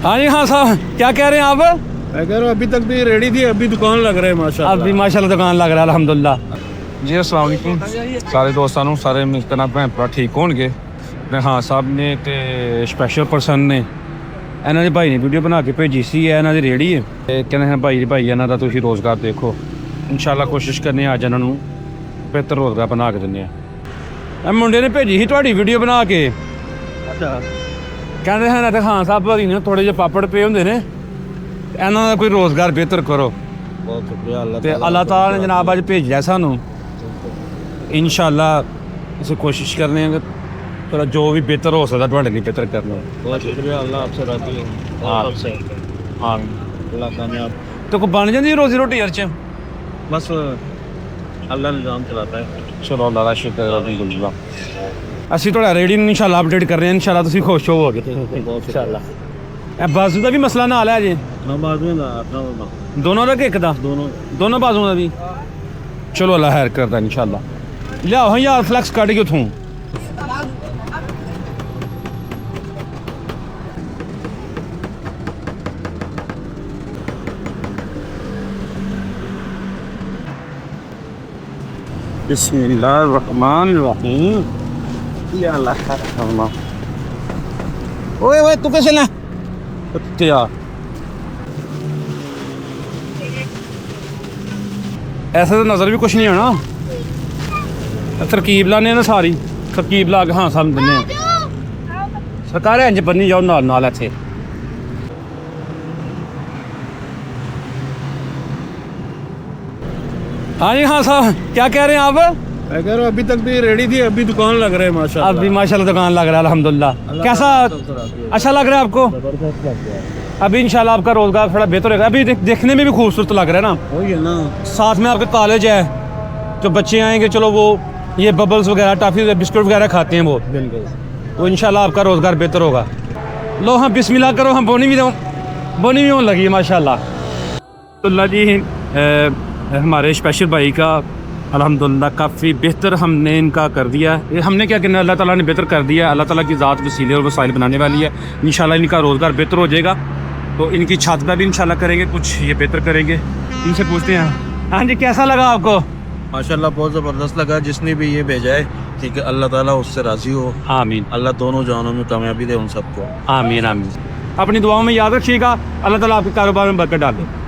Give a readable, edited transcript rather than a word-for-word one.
हाँ जी हाँ साहब, क्या कह रहे हैं आप? मैं कह रहा हूँ अभी तक भी रेडी थी, अभी दुकान लग रहा है माशाल्लाह। अभी माशाल्लाह दुकान लग रहा है अल्हम्दुलिल्लाह। जी अस्सलाम वालेकुम सारे दोस्तों नूं, सारे मिलकर भैन भरा ठीक होणगे। हाँ साहब ने ते स्पैशल पर्सन ने इन्होंने भाई ने वीडियो बना के भेजी सी है, इन्होंने रेहड़ी है कहते भाई इन्हों का तुम रोज़गार देखो। इंशाल्लाह कोशिश करने अज इन्हों बेहतर रोज़गार बना के दें। मुंडे ने भेजी ही थोड़ी वीडियो बना के, अच्छा कहते हैं तो हाँ साहब भाई ने थोड़े जे पापड़ पे होंगे ने, इन्हों का कोई रोज़गार बेहतर करो। बहुत शुक्रिया अल्लाह ताला ने जनाब अज भेजा सानू। इंशाल्लाह इसे कोशिश करने थोड़ा जो भी बेहतर हो सकता थोड़े लिए बेहतर करना। बहुत शुक्रिया, अल्लाह आपसे राजी हो। हाँ अल्लाह कामयाब। तो को बन जाती रोजी रोटी यार च बस अल्लाह निज़ाम चलाता है। चलो अल्लाह का शुक्र है। असी थोड़ा रेडी इंशाल्लाह अपडेट कर रहे हैं, इंशाल्लाह तुम खुश होवोगे इंशाल्लाह। बाजू का भी मसला ना है जी, दोनों का एक दोनों बाजू का भी। चलो अल्लाह खैर करता इंशाल्लाह। लियाओ हाँ यार फ्लैक्स कट के उथों। बिस्मिल्लाहिर्रहमानिर्रहीम। या अल्लाह रहमा। ओए ओए तू कैसे ना यार ऐसे तो नज़र भी कुछ नहीं आना। तरकीब लाने ना सारी तरकीब ला के हाँ सामने दिने सरकार इंज बनी जाओ नाल नाल इत्थे। हाँ जी हाँ साहब, क्या कह रहे हैं आप? मैं कह रहा हूँ अभी तक भी रेडी थी, अभी दुकान लग रहा है माशाल्लाह। अभी माशाल्लाह दुकान लग रहा है अल्हम्दुलिल्लाह। कैसा अच्छा लग रहा है आपको? अभी इंशाल्लाह आपका रोज़गार थोड़ा बेहतर होगा। अभी देखने में भी खूबसूरत लग रहा है ना, वही है ना। साथ में आपका कॉलेज है, जो बच्चे आएंगे चलो वो ये बबल्स वगैरह टॉफ़ी बिस्कुट वगैरह खाते हैं वो, तो इंशाल्लाह आपका रोज़गार बेहतर होगा। लो हाँ बिस्मिल्लाह करो, हम बोनी भी होने लगी है माशाल्लाह। तो अल्लाह जी हमारे स्पेशल भाई का अल्हम्दुलिल्लाह काफ़ी बेहतर हमने इनका कर दिया। ये हमने क्या करना, अल्लाह ताला ने बेहतर कर दिया। अल्लाह ताला की ज़ात वसीले और वसाइल बनाने वाली है। इंशाल्लाह इनका रोज़गार बेहतर हो जाएगा। तो इनकी छत पर भी इंशाल्लाह करेंगे कुछ, ये बेहतर करेंगे। इनसे पूछते हैं। हाँ जी कैसा लगा आपको? माशाल्लाह बहुत ज़बरदस्त लगा। जिसने भी ये भेजा है ठीक है, अल्लाह ताला उससे राज़ी हो। आमीन। अल्लाह दोनों जानों में कामयाबी दे उन सबको। आमीन आमीन। अपनी दुआओं में याद रखिएगा। अल्लाह ताला आपके कारोबार में बरकत डाले।